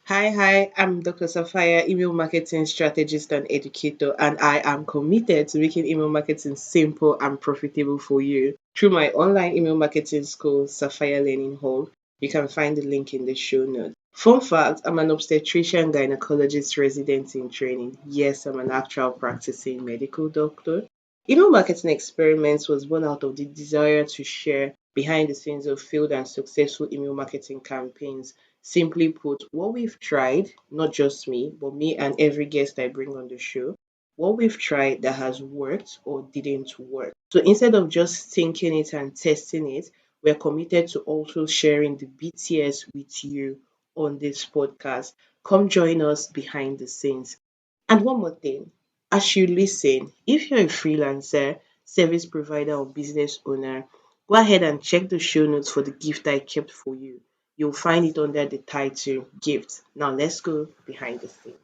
Hi, I'm Dr. Sapphire, email marketing strategist and educator, and I am committed to making email marketing simple and profitable for you through my online email marketing school, Sapphire Learning Hall. You can find the link in the show notes. Fun fact, I'm an obstetrician gynecologist resident in training. Yes, I'm an actual practicing medical doctor. Email marketing experiments was born out of the desire to share behind the scenes of failed and successful email marketing campaigns. Simply put, what we've tried, not just me, but me and every guest I bring on the show, what we've tried that has worked or didn't work. So instead of just thinking it and testing it, we're committed to also sharing the BTS with you on this podcast. Come join us behind the scenes. And one more thing, as you listen, if you're a freelancer, service provider, or business owner, go ahead and check the show notes for the gift I kept for you. You'll find it under the title Gift. Now let's go behind the scenes.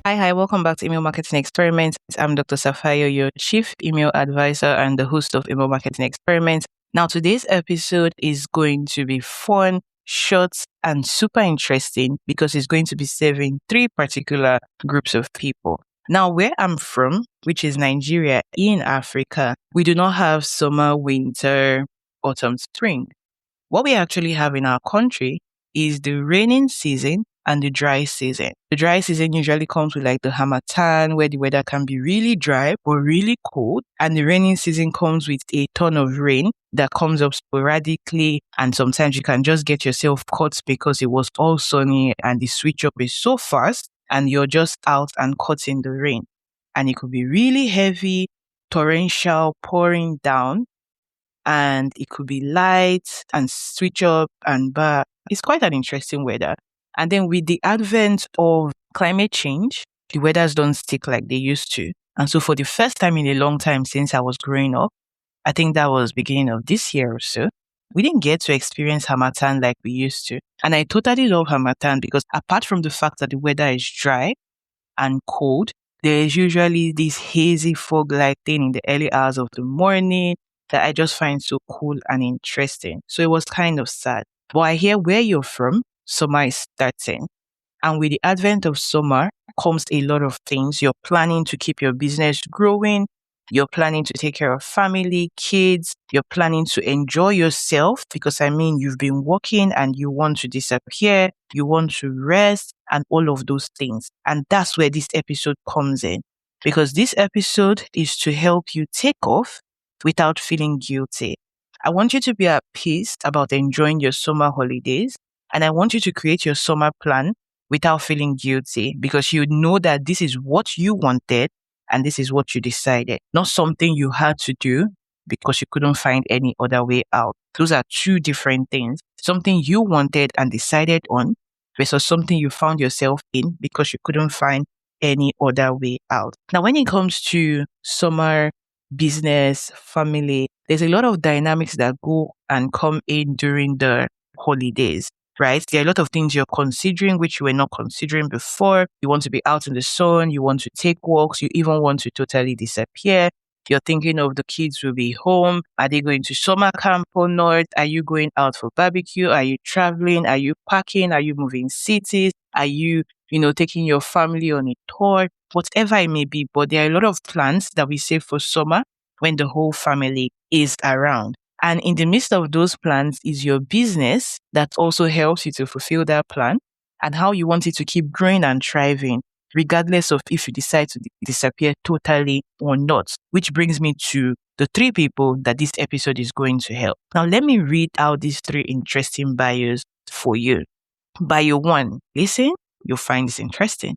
Hi, welcome back to Email Marketing Experiments. I'm Dr. Sapphire, your Chief Email Advisor and the host of Email Marketing Experiments. Now, today's episode is going to be fun, short, and super interesting because it's going to be serving three particular groups of people. Now, where I'm from, which is Nigeria in Africa, we do not have summer, winter, autumn, spring. What we actually have in our country is the raining season and the dry season. The dry season usually comes with like the harmattan, where the weather can be really dry or really cold. And the raining season comes with a ton of rain that comes up sporadically. And sometimes you can just get yourself caught because it was all sunny and the switch up is so fast and you're just out and caught in the rain. And it could be really heavy, torrential, pouring down, and it could be light and switch up and back. It's quite an interesting weather. And then with the advent of climate change, the weathers don't stick like they used to. And so for the first time in a long time since I was growing up, I think that was beginning of this year or so, we didn't get to experience harmattan like we used to. And I totally love harmattan because apart from the fact that the weather is dry and cold, there's usually this hazy fog-like thing in the early hours of the morning that I just find so cool and interesting. So it was kind of sad. But I hear where you're from, summer is starting. And with the advent of summer comes a lot of things. You're planning to keep your business growing. You're planning to take care of family, kids. You're planning to enjoy yourself because you've been working and you want to disappear. You want to rest and all of those things. And that's where this episode comes in because this episode is to help you take off without feeling guilty. I want you to be at peace about enjoying your summer holidays. And I want you to create your summer plan without feeling guilty because you know that this is what you wanted and this is what you decided, not something you had to do because you couldn't find any other way out. Those are two different things. Something you wanted and decided on versus something you found yourself in because you couldn't find any other way out. Now, when it comes to summer, business, family, there's a lot of dynamics that go and come in during the holidays, right? There are a lot of things you're considering which you were not considering before. You want to be out in the sun, you want to take walks, you even want to totally disappear. You're thinking of the kids will be home. Are they going to summer camp or not? Are you going out for barbecue? Are you traveling? Are you packing? Are you moving cities? Are you, taking your family on a tour? Whatever it may be. But there are a lot of plans that we save for summer when the whole family is around. And in the midst of those plans is your business that also helps you to fulfill that plan and how you want it to keep growing and thriving, regardless of if you decide to disappear totally or not. Which brings me to the three people that this episode is going to help. Now, let me read out these three interesting bios for you. Bio 1, listen, you'll find this interesting.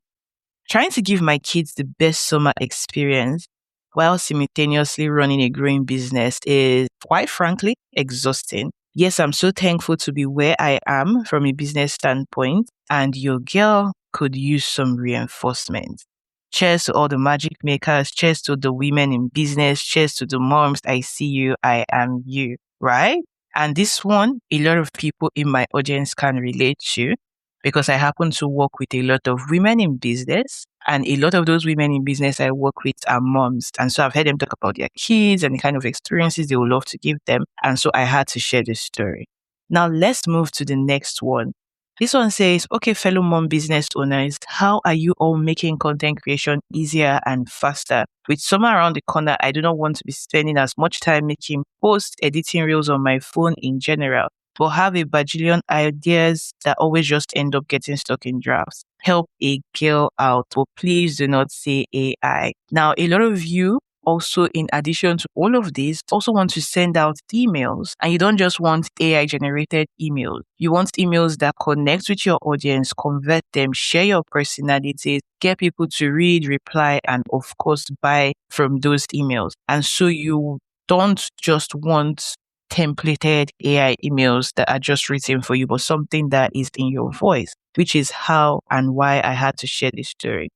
Trying to give my kids the best summer experience while simultaneously running a growing business is, quite frankly, exhausting. Yes, I'm so thankful to be where I am from a business standpoint, and your girl could use some reinforcement. Cheers to all the magic makers, cheers to the women in business, cheers to the moms. I see you, I am you, right? And this one, a lot of people in my audience can relate to because I happen to work with a lot of women in business And a lot of those women in business I work with are moms. And so I've heard them talk about their kids and the kind of experiences they would love to give them. And so I had to share this story. Now let's move to the next one. This one says, okay, fellow mom business owners, how are you all making content creation easier and faster? With summer around the corner, I do not want to be spending as much time making posts, editing reels on my phone in general, but have a bajillion ideas that always just end up getting stuck in drafts. Help a girl out, but please do not say AI. Now, a lot of you also, in addition to all of this, also want to send out emails, and you don't just want AI generated emails. You want emails that connect with your audience, convert them, share your personalities, get people to read, reply, and of course, buy from those emails. And so you don't just want templated AI emails that are just written for you, but something that is in your voice, which is how and why I had to share this story.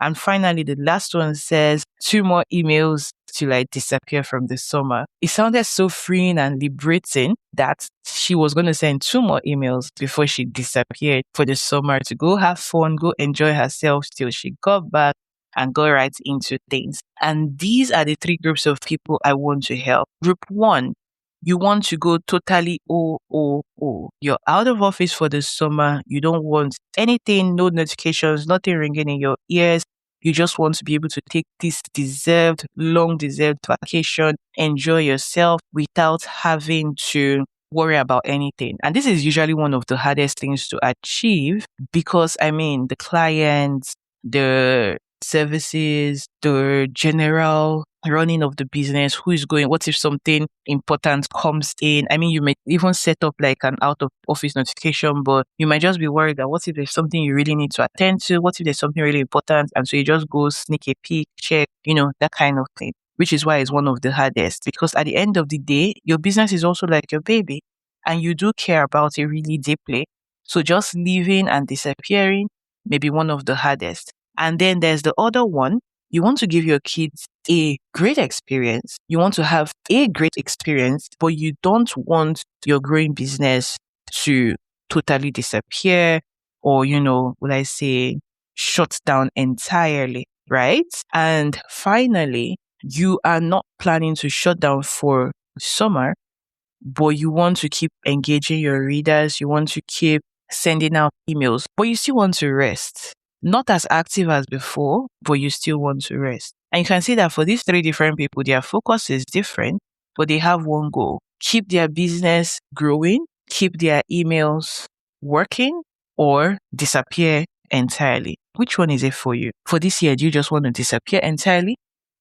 And finally, the last one says 2 more emails to like disappear from the summer. It sounded so freeing and liberating that she was going to send 2 more emails before she disappeared for the summer to go have fun, go enjoy herself till she got back and go right into things. And these are the 3 groups of people I want to help. Group 1, you want to go totally OOO. You're out of office for the summer. You don't want anything, no notifications, nothing ringing in your ears. You just want to be able to take this long deserved vacation, enjoy yourself without having to worry about anything. And this is usually one of the hardest things to achieve because, the clients, the services, the general running of the business, who is going, what if something important comes in? You may even set up like an out of office notification, but you might just be worried that what if there's something you really need to attend to? What if there's something really important? And so you just go sneak a peek, check, that kind of thing, which is why it's one of the hardest, because at the end of the day, your business is also like your baby and you do care about it really deeply. So just leaving and disappearing may be one of the hardest. And then there's the other one. You want to give your kids a great experience. You want to have a great experience, but you don't want your growing business to totally disappear or, shut down entirely, right? And finally, you are not planning to shut down for summer, but you want to keep engaging your readers. You want to keep sending out emails, but you still want to rest. Not as active as before, but you still want to rest. And you can see that for these 3 different people, their focus is different, but they have one goal: keep their business growing, keep their emails working, or disappear entirely. Which one is it for you? For this year, do you just want to disappear entirely?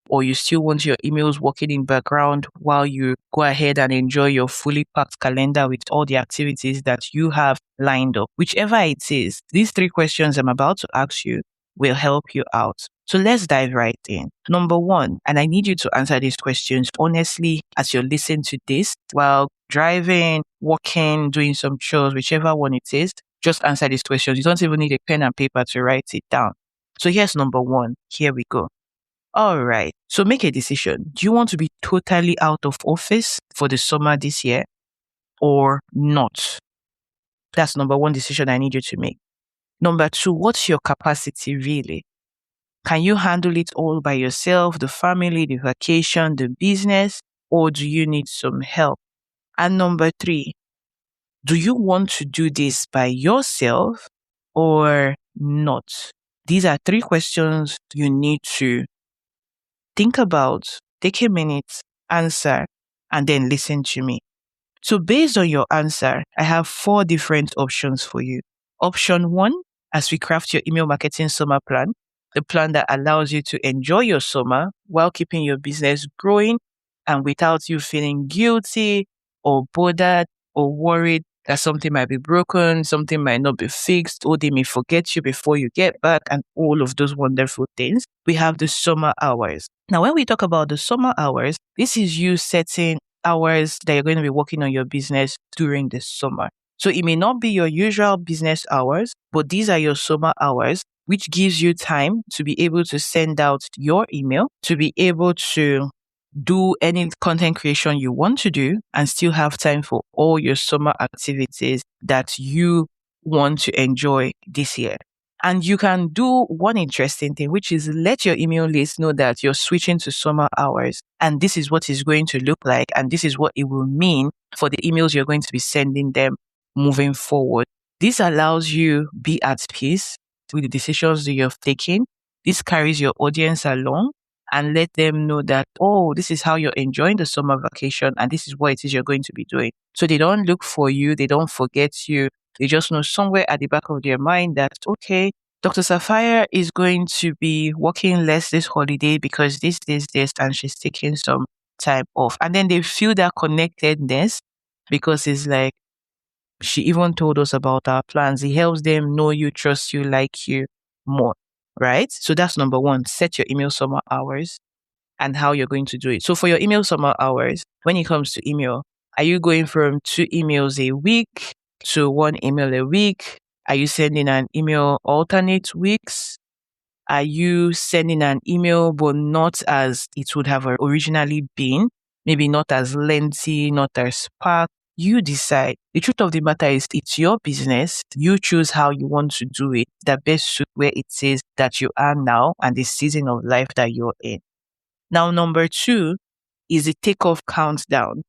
Or you still want your emails working in background while you go ahead and enjoy your fully packed calendar with all the activities that you have lined up? Whichever it is, these 3 questions I'm about to ask you will help you out. So let's dive right in. Number 1, and I need you to answer these questions honestly as you're listening to this while driving, walking, doing some chores, whichever one it is. Just answer these questions. You don't even need a pen and paper to write it down. So here's number 1. Here we go. All right. So make a decision. Do you want to be totally out of office for the summer this year or not? That's number 1 decision I need you to make. Number 2, what's your capacity really? Can you handle it all by yourself, the family, the vacation, the business, or do you need some help? And number 3, do you want to do this by yourself or not? These are 3 questions you need to think about, take a minute, answer, and then listen to me. So based on your answer, I have 4 different options for you. Option 1, as we craft your email marketing summer plan, the plan that allows you to enjoy your summer while keeping your business growing and without you feeling guilty or bothered or worried that something might be broken, something might not be fixed, or they may forget you before you get back, and all of those wonderful things. We have the summer hours. Now, when we talk about the summer hours, this is you setting hours that you're going to be working on your business during the summer. So it may not be your usual business hours, but these are your summer hours, which gives you time to be able to send out your email, to be able to do any content creation you want to do and still have time for all your summer activities that you want to enjoy this year. And you can do one interesting thing, which is let your email list know that you're switching to summer hours. And this is what it's going to look like. And this is what it will mean for the emails you're going to be sending them moving forward. This allows you be at peace with the decisions that you've taken. This carries your audience along and let them know that, oh, this is how you're enjoying the summer vacation and this is what it is you're going to be doing. So they don't look for you. They don't forget you. They just know somewhere at the back of their mind that, okay, Dr. Sapphire is going to be working less this holiday because this, and she's taking some time off. And then they feel that connectedness because it's like, she even told us about our plans. It helps them know you, trust you, like you more, right? So that's number one. Set your email summer hours and how you're going to do it. So for your email summer hours, when it comes to email, are you going from 2 emails a week to 1 email a week? Are you sending an email alternate weeks? Are you sending an email but not as it would have originally been? Maybe not as lengthy, not as spark. You decide. The truth of the matter is it's your business. You choose how you want to do it that best suit where it says that you are now and the season of life that you're in. Now, number 2 is a takeoff countdown.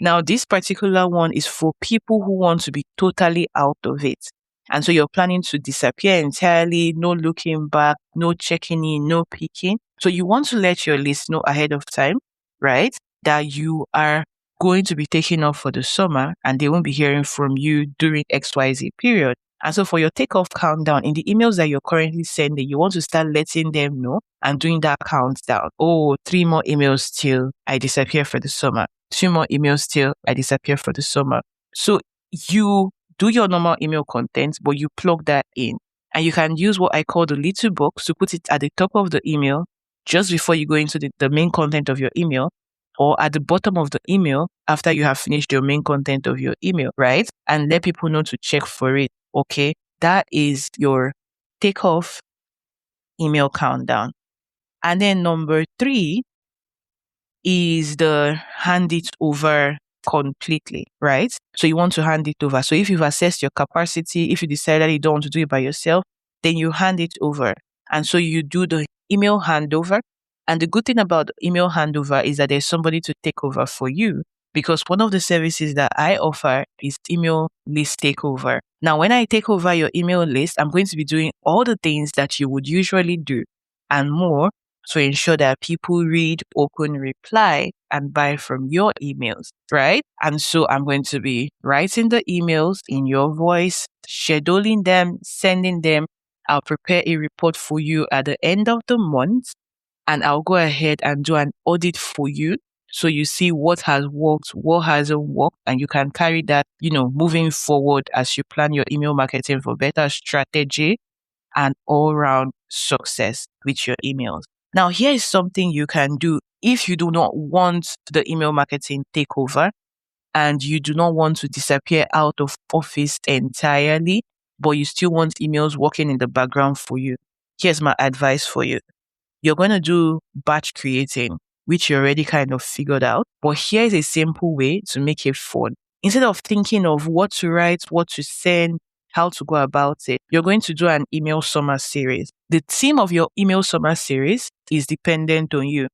Now, this particular one is for people who want to be totally out of it. And so you're planning to disappear entirely, no looking back, no checking in, no peeking. So you want to let your list know ahead of time, right? That you are going to be taking off for the summer and they won't be hearing from you during XYZ period. And so for your takeoff countdown, in the emails that you're currently sending, you want to start letting them know and doing that countdown. Oh, 3 more emails till I disappear for the summer. 2 more emails till I disappear for the summer. So you do your normal email content, but you plug that in. And you can use what I call the little box to put it at the top of the email just before you go into the main content of your email, or at the bottom of the email after you have finished your main content of your email, right? And let people know to check for it. Okay, that is your takeoff email countdown. And then number 3 is the hand it over completely, right? So you want to hand it over. So if you've assessed your capacity, if you decide that you don't want to do it by yourself, then you hand it over. And so you do the email handover. And the good thing about the email handover is that there's somebody to take over for you, because one of the services that I offer is email list takeover. Now, when I take over your email list, I'm going to be doing all the things that you would usually do and more to ensure that people read, open, reply, and buy from your emails, right? And so I'm going to be writing the emails in your voice, scheduling them, sending them. I'll prepare a report for you at the end of the month, and I'll go ahead and do an audit for you. So you see what has worked, what hasn't worked, and you can carry that, moving forward as you plan your email marketing for better strategy and all-round success with your emails. Now, here is something you can do if you do not want the email marketing takeover and you do not want to disappear out of office entirely, but you still want emails working in the background for you. Here's my advice for you. You're going to do batch creating, which you already kind of figured out. But here's a simple way to make it fun. Instead of thinking of what to write, what to send, how to go about it, you're going to do an email summer series. The theme of your email summer series is dependent on you.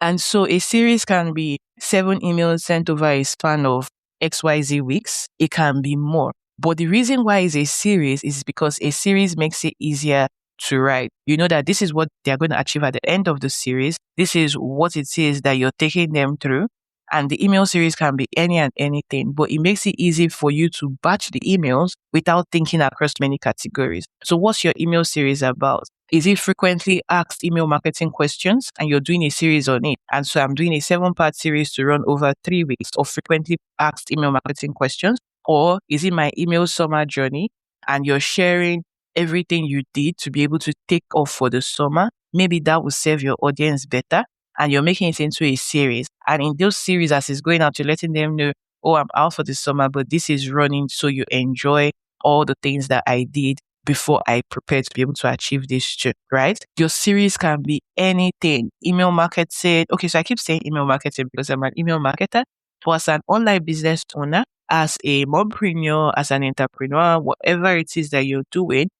And so a series can be 7 emails sent over a span of XYZ weeks. It can be more. But the reason why it's a series is because a series makes it easier to write. You know that this is what they're going to achieve at the end of the series. This is what it is that you're taking them through. And the email series can be any and anything, but it makes it easy for you to batch the emails without thinking across many categories. So what's your email series about? Is it frequently asked email marketing questions and you're doing a series on it? And so I'm doing a 7-part series to run over 3 weeks of frequently asked email marketing questions. Or is it my email summer journey and you're sharing everything you did to be able to take off for the summer? Maybe that will serve your audience better. And you're making it into a series. And in those series, as it's going out, you're letting them know, oh, I'm out for the summer, but this is running so you enjoy all the things that I did before I prepared to be able to achieve this too, right? Your series can be anything. Email marketing. Okay, so I keep saying email marketing because I'm an email marketer. But as an online business owner, as a mompreneur, as an entrepreneur, whatever it is that you're doing,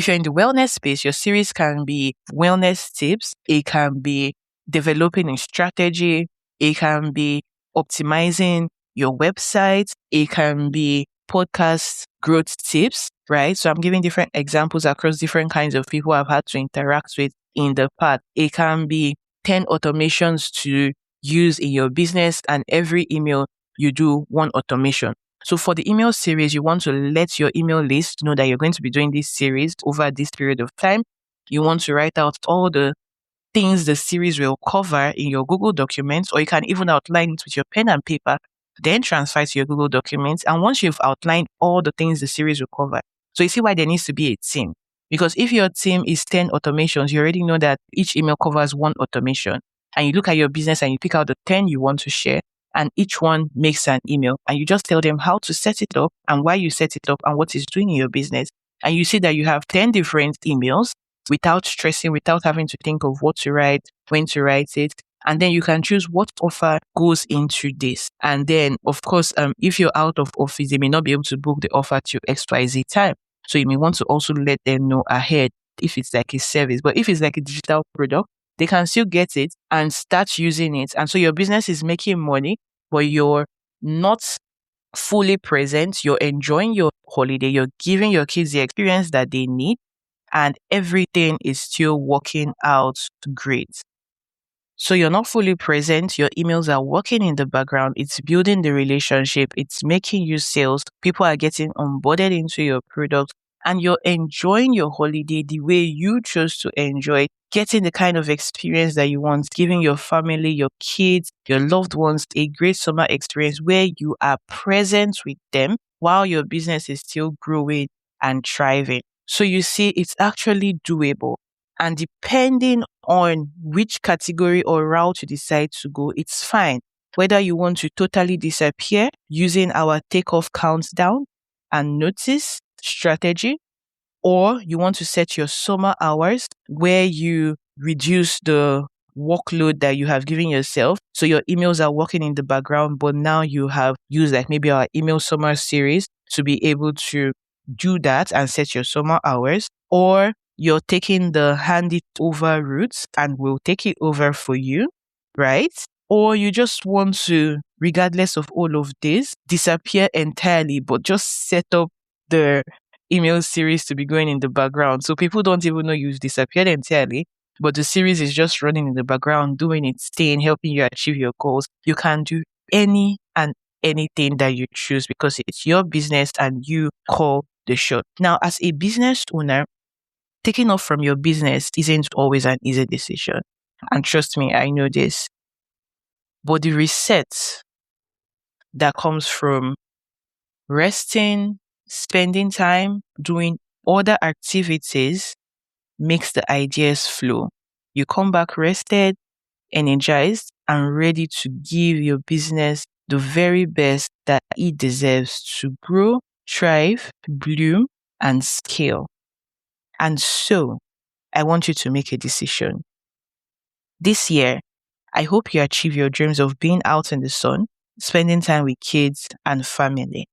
If you're in the wellness space, your series can be wellness tips. It can be developing a strategy. It can be optimizing your website. It can be podcast growth tips, right? So I'm giving different examples across different kinds of people I've had to interact with in the past. It can be 10 automations to use in your business, and every email you do one automation. So for the email series, you want to let your email list know that you're going to be doing this series over this period of time. You want to write out all the things the series will cover in your Google documents, or you can even outline it with your pen and paper, then transfer to your Google documents. And once you've outlined all the things the series will cover, so you see why there needs to be a team. Because if your team is 10 automations, you already know that each email covers one automation. And you look at your business and you pick out the 10 you want to share, and each one makes an email, and you just tell them how to set it up and why you set it up and what it's doing in your business. And you see that you have 10 different emails without stressing, without having to think of what to write, when to write it. And then you can choose what offer goes into this. And then, of course, if you're out of office, they may not be able to book the offer to XYZ time. So you may want to also let them know ahead if it's like a service. But if it's like a digital product, they can still get it and start using it. And so your business is making money, but you're not fully present. You're enjoying your holiday. You're giving your kids the experience that they need, and everything is still working out great. So you're not fully present. Your emails are working in the background. It's building the relationship. It's making you sales. People are getting onboarded into your product, and you're enjoying your holiday the way you chose to enjoy, getting the kind of experience that you want, giving your family, your kids, your loved ones a great summer experience where you are present with them while your business is still growing and thriving. So you see, it's actually doable. And depending on which category or route you decide to go, it's fine. Whether you want to totally disappear using our takeoff countdown and notice strategy, or you want to set your summer hours where you reduce the workload that you have given yourself. So your emails are working in the background, but now you have used like maybe our email summer series to be able to do that and set your summer hours. Or you're taking the hand it over route and we'll take it over for you, right? Or you just want to, regardless of all of this, disappear entirely, but just set up the email series to be going in the background. So people don't even know you've disappeared entirely, but the series is just running in the background, doing its thing, helping you achieve your goals. You can do any and anything that you choose because it's your business and you call the shot. Now, as a business owner, taking off from your business isn't always an easy decision. And trust me, I know this. But the reset that comes from resting, spending time, doing other activities makes the ideas flow. You come back rested, energized, and ready to give your business the very best that it deserves to grow, thrive, bloom, and scale. And so, I want you to make a decision. This year, I hope you achieve your dreams of being out in the sun, spending time with kids and family.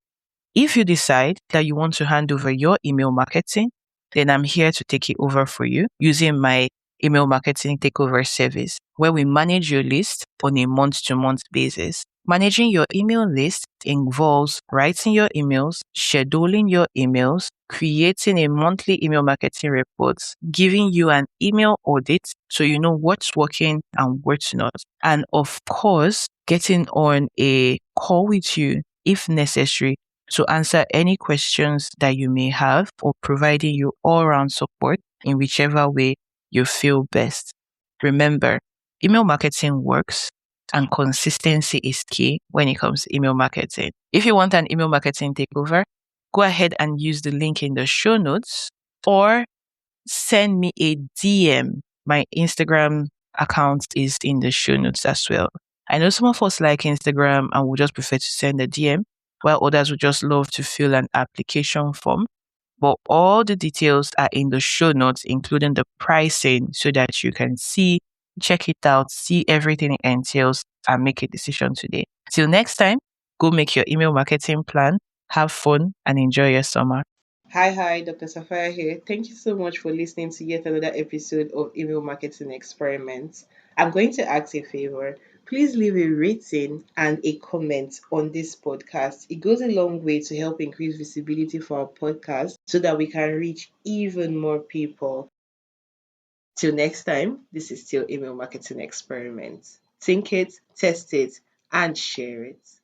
If you decide that you want to hand over your email marketing, then I'm here to take it over for you using my email marketing takeover service, where we manage your list on a month-to-month basis. Managing your email list involves writing your emails, scheduling your emails, creating a monthly email marketing report, giving you an email audit so you know what's working and what's not. And of course, getting on a call with you if necessary to answer any questions that you may have or providing you all-round support in whichever way you feel best. Remember, email marketing works and consistency is key when it comes to email marketing. If you want an email marketing takeover, go ahead and use the link in the show notes or send me a DM. My Instagram account is in the show notes as well. I know some of us like Instagram and would just prefer to send a DM, while others would just love to fill an application form. But all the details are in the show notes, including the pricing, so that you can see, check it out, see everything it entails, and make a decision today. Till next time, go make your email marketing plan, have fun, and enjoy your summer. Hi, Dr. Sapphire here. Thank you so much for listening to yet another episode of Email Marketing Experiments. I'm going to ask a favor. Please leave a rating and a comment on this podcast. It goes a long way to help increase visibility for our podcast so that we can reach even more people. Till next time, this is still Email Marketing Experiments. Think it, test it, and share it.